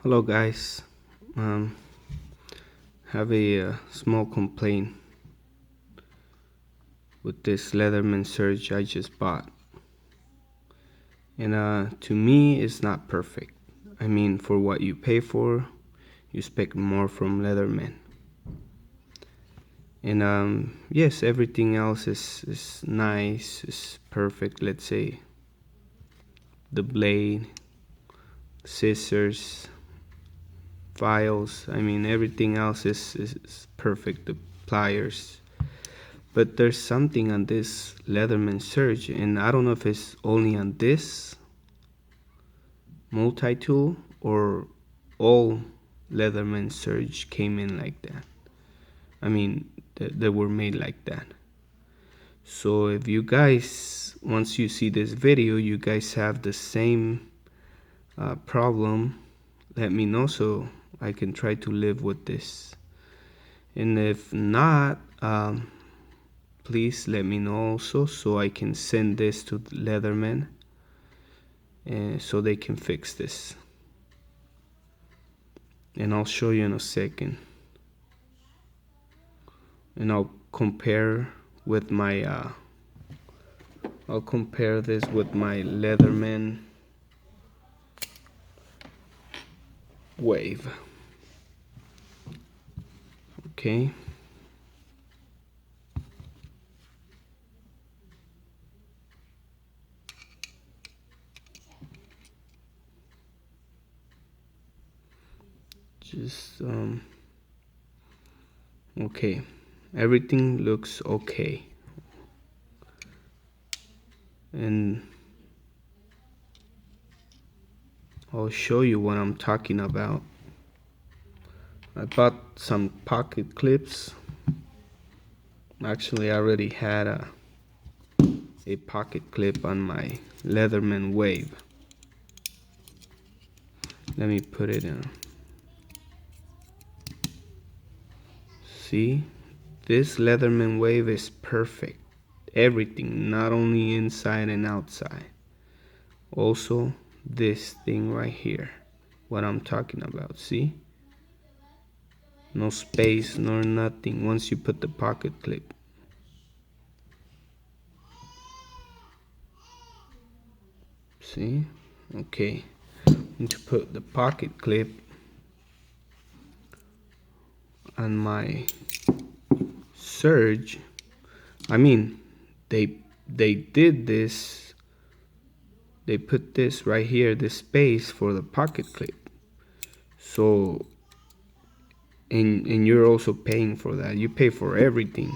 Hello guys, um, have a small complaint with this Leatherman Surge I just bought, and to me it's not perfect. I mean, for what you pay for, you expect more from Leatherman, and yes, everything else is nice, is perfect. Let's say the blade, scissors, files. I mean, everything else is perfect. The pliers. But there's something on this Leatherman Surge, and I don't know if it's only on this multi-tool or all Leatherman Surge came in like that. I mean, they were made like that. So if you guys, once you see this video, you guys have the same problem, let me know so I can try to live with this. And if not, please let me know also so I can send this to Leatherman so they can fix this. And I'll show you in a second. And I'll compare with my I'll compare this with my Leatherman Wave. Okay. Just okay, everything looks okay, and I'll show you what I'm talking about. I bought some pocket clips. Actually, I already had a pocket clip on my Leatherman Wave. Let me put it in. See, this Leatherman Wave is perfect. Everything, not only inside and outside. Also, this thing right here, what I'm talking about. See, no space nor nothing once you put the pocket clip. See, okay, and to put the pocket clip on my Surge, I mean, they did this. They put this right here, this space for the pocket clip. So, and you're also paying for that. You pay for everything.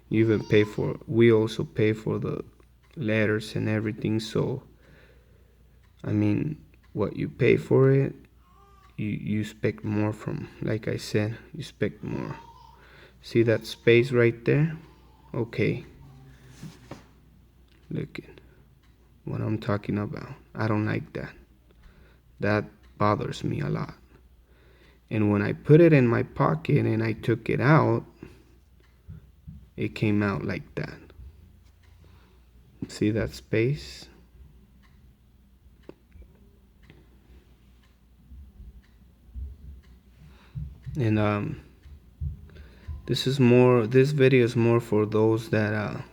You even pay for. We also pay for the letters and everything. So, I mean, what you pay for it, you expect more from. Like I said, you expect more. See that space right there? Okay. Look at what I'm talking about. I don't like that. That bothers me a lot. And when I put it in my pocket and I took it out, it came out like that. See that space? And this video is more for those that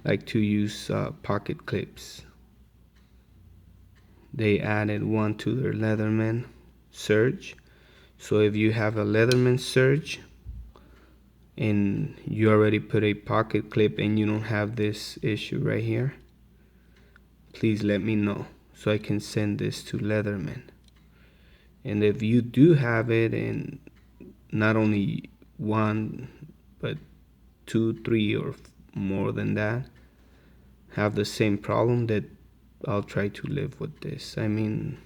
like to use pocket clips. They added one to their Leatherman Surge. So if you have a Leatherman Surge and you already put a pocket clip and you don't have this issue right here, please let me know so I can send this to Leatherman. And if you do have it, and not only one but 2, 3 or more than that have the same problem, that I'll try to live with this. I mean,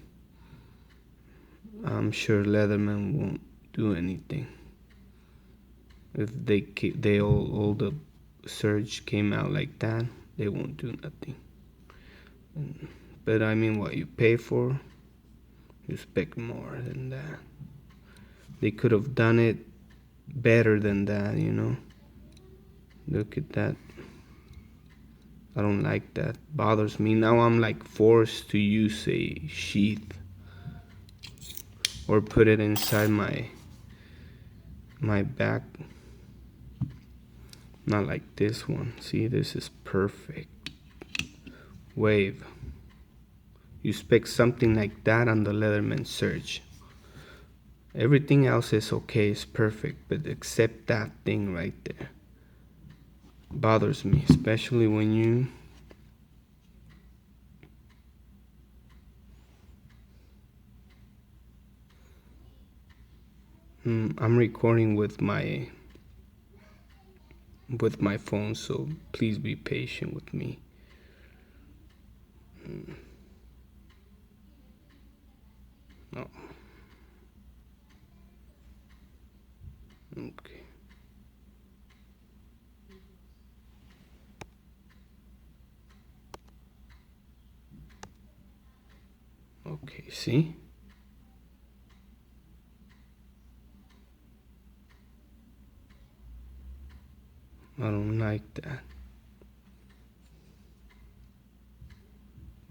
I'm sure Leatherman won't do anything. If they all the Surge came out like that, they won't do nothing. But I mean, what you pay for, you expect more than that. They could have done it better than that, you know. Look at that. I don't like that. Bothers me. Now I'm like forced to use a sheath. or put it inside my back. Not like this one. See, this is perfect. Wave. You expect something like that on the Leatherman Surge. Everything else is okay, it's perfect, but except that thing right there. Bothers me, especially when you I'm recording with my phone, so please be patient with me. Oh. Okay. Okay, see? I don't like that.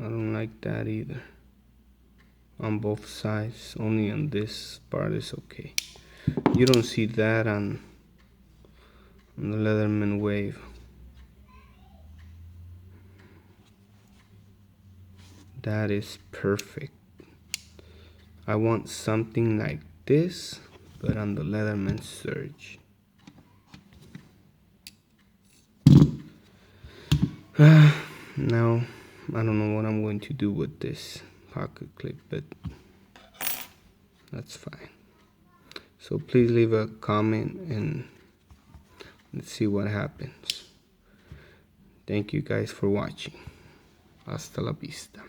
I don't like that either. On both sides, only on this part is okay. You don't see that on the Leatherman Wave. That is perfect. I want something like this, but on the Leatherman Surge. Now, I don't know what I'm going to do with this pocket clip, but that's fine. So please leave a comment and let's see what happens. Thank you guys for watching. Hasta la vista.